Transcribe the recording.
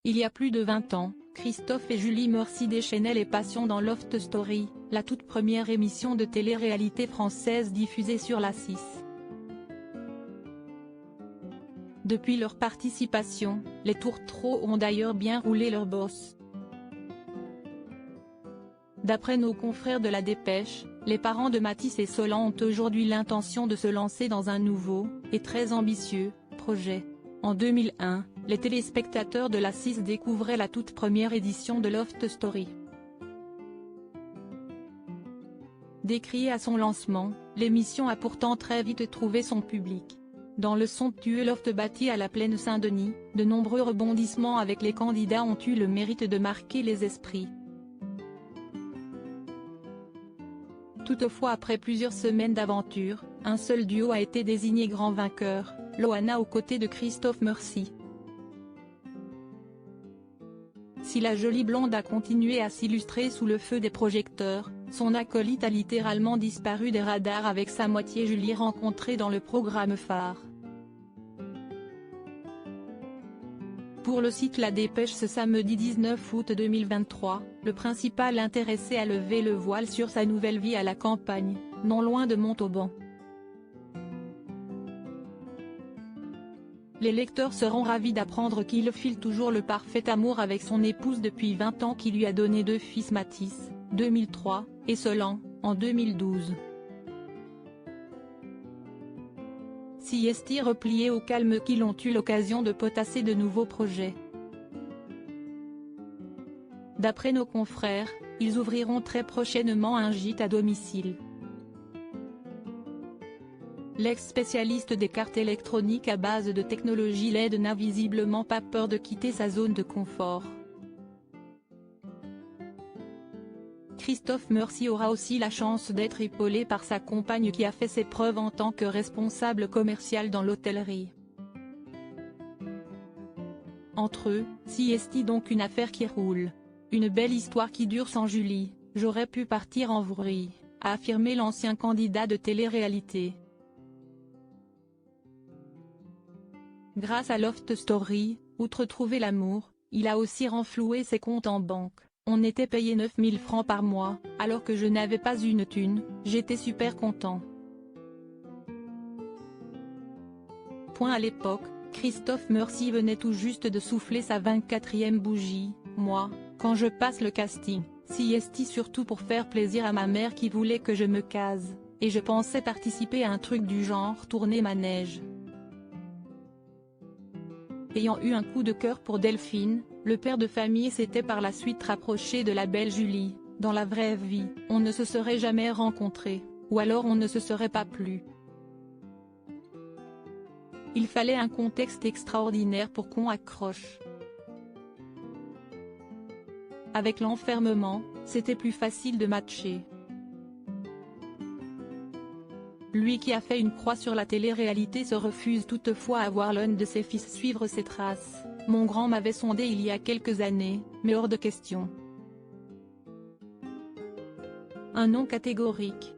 Il y a plus de 20 ans, Christophe et Julie Merci déchaînaient les passions dans Loft Story, la toute première émission de télé-réalité française diffusée sur la 6. Depuis leur participation, les tourtereaux ont d'ailleurs bien roulé leur bosse. D'après nos confrères de La Dépêche, les parents de Mathis et Solan ont aujourd'hui l'intention de se lancer dans un nouveau, et très ambitieux, projet. En 2001, les téléspectateurs de la 6 découvraient la toute première édition de Loft Story. Décriée à son lancement, l'émission a pourtant très vite trouvé son public. Dans le somptueux loft bâti à la Plaine Saint-Denis, de nombreux rebondissements avec les candidats ont eu le mérite de marquer les esprits. Toutefois, après plusieurs semaines d'aventure, un seul duo a été désigné grand vainqueur, Loana aux côtés de Christophe Merci. Si la jolie blonde a continué à s'illustrer sous le feu des projecteurs, son acolyte a littéralement disparu des radars avec sa moitié Julie rencontrée dans le programme phare. Pour le site La Dépêche, ce samedi 19 août 2023, le principal intéressé a levé le voile sur sa nouvelle vie à la campagne, non loin de Montauban. Les lecteurs seront ravis d'apprendre qu'il file toujours le parfait amour avec son épouse depuis 20 ans qui lui a donné 2 fils, Mathis, 2003, et Solan, en 2012. Siesti repliés au calme qu'ils ont eu l'occasion de potasser de nouveaux projets. D'après nos confrères, ils ouvriront très prochainement un gîte à domicile. L'ex-spécialiste des cartes électroniques à base de technologie LED n'a visiblement pas peur de quitter sa zone de confort. Christophe Merci aura aussi la chance d'être épaulé par sa compagne qui a fait ses preuves en tant que responsable commercial dans l'hôtellerie. Entre eux, Siesti donc une affaire qui roule. Une belle histoire qui dure sans Julie, j'aurais pu partir en vrille, a affirmé l'ancien candidat de télé-réalité. Grâce à Loft Story, outre trouver l'amour, il a aussi renfloué ses comptes en banque. On était payé 9 000 francs par mois, alors que je n'avais pas une thune, j'étais super content. À l'époque, Christophe Merci venait tout juste de souffler sa 24e bougie. Moi, quand je passe le casting, Siesti surtout pour faire plaisir à ma mère qui voulait que je me case, et je pensais participer à un truc du genre tourner manège. Ayant eu un coup de cœur pour Delphine, le père de famille s'était par la suite rapproché de la belle Julie. Dans la vraie vie, on ne se serait jamais rencontrés, ou alors on ne se serait pas plu. Il fallait un contexte extraordinaire pour qu'on accroche. Avec l'enfermement, c'était plus facile de matcher. Lui qui a fait une croix sur la télé-réalité se refuse toutefois à voir l'un de ses fils suivre ses traces. Mon grand m'avait sondé il y a quelques années, mais hors de question. Un non catégorique,